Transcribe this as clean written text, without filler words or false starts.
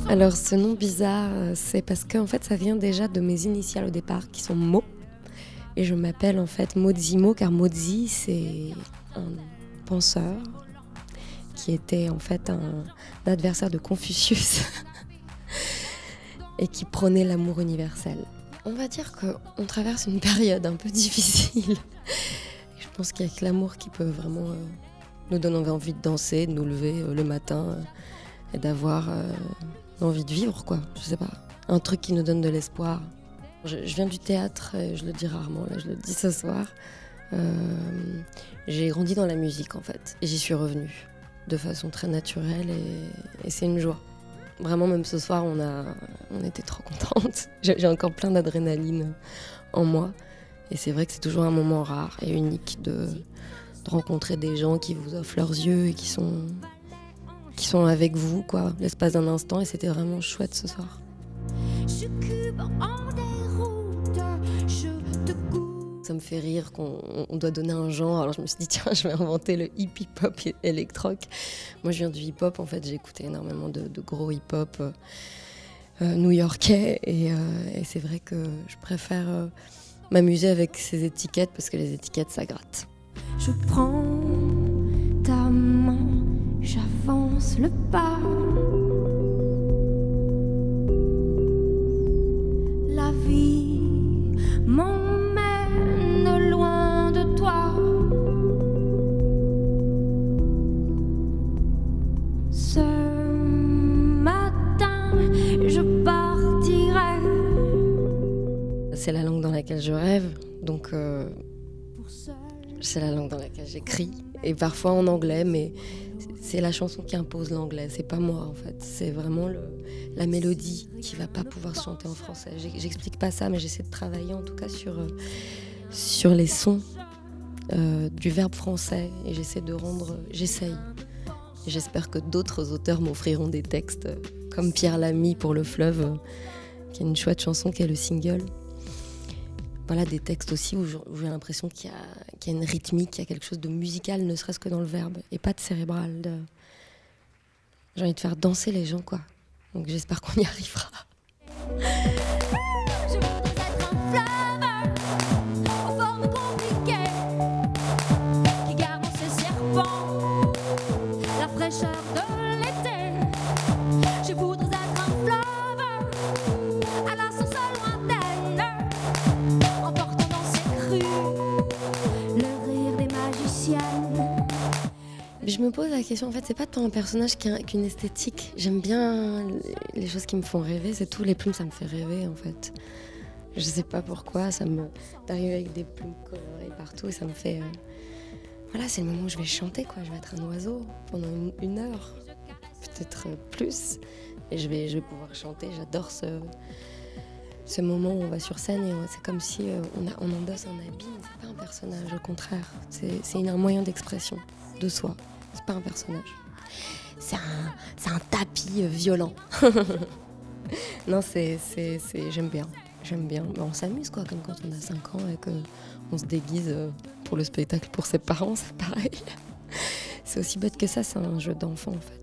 Alors ce nom bizarre, c'est parce que en fait ça vient déjà de mes initiales au départ qui sont Mo. Et je m'appelle en fait Mozimo car Mozi c'est un penseur qui était en fait un adversaire de Confucius et qui prônait l'amour universel. On va dire qu'on traverse une période un peu difficile. Je pense qu'il y a que l'amour qui peut vraiment nous donner envie de danser, de nous lever le matin et d'avoir envie de vivre, quoi. Je sais pas. Un truc qui nous donne de l'espoir. Je viens du théâtre, et je le dis rarement, là je le dis ce soir. J'ai grandi dans la musique en fait, et j'y suis revenue de façon très naturelle et c'est une joie. Vraiment, même ce soir, on était trop contentes. J'ai encore plein d'adrénaline en moi. Et c'est vrai que c'est toujours un moment rare et unique de rencontrer des gens qui vous offrent leurs yeux et qui sont avec vous, quoi, l'espace d'un instant. Et c'était vraiment chouette ce soir. Ça me fait rire qu'on doit donner un genre. Alors je me suis dit, tiens, je vais inventer le hip-hop électroque. Moi, je viens du hip-hop. En fait, j'ai écouté énormément de gros hip-hop new-yorkais. Et c'est vrai que je préfère m'amuser avec ces étiquettes parce que les étiquettes, ça gratte. Je prends ta main, j'avance le pas. La vie m'emmène loin de toi. Ce matin, je partirai. C'est la langue dans laquelle je rêve, donc c'est la langue dans laquelle j'écris. Et parfois en anglais, mais c'est la chanson qui impose l'anglais, c'est pas moi en fait. C'est vraiment la mélodie qui va pas pouvoir se chanter en français. J'explique pas ça, mais j'essaie de travailler en tout cas sur les sons du verbe français. Et j'essaye. Et j'espère que d'autres auteurs m'offriront des textes comme Pierre Lamy pour Le Fleuve, qui est une chouette chanson qui est le single. Voilà, des textes aussi où j'ai l'impression qu'il y a une rythmique, qu'il y a quelque chose de musical, ne serait-ce que dans le verbe, et pas de cérébral. J'ai envie de faire danser les gens, quoi. Donc j'espère qu'on y arrivera. Je voudrais être un fleuve aux formes compliquées qui garde ses serpents, la fraîcheur de l'été. Je voudrais être un fleuve à la source lointaine, emportant dans ses crues le rire des magiciennes. Je me pose la question, en fait, c'est pas tant un personnage qu'une esthétique. J'aime bien les choses qui me font rêver, c'est tout. Les plumes, ça me fait rêver, en fait. Je sais pas pourquoi, d'arriver avec des plumes colorées partout, et ça me fait... Voilà, c'est le moment où je vais chanter, quoi. Je vais être un oiseau pendant une heure, peut-être plus. Et je vais pouvoir chanter, j'adore ce moment où on va sur scène et c'est comme si on endosse un habit, mais c'est pas un personnage, au contraire. C'est un moyen d'expression de soi. C'est pas un personnage. C'est un tapis violent. Non, j'aime bien. On s'amuse, quoi, comme quand on a 5 ans et qu'on se déguise pour le spectacle pour ses parents, c'est pareil. C'est aussi bête que ça, c'est un jeu d'enfant, en fait.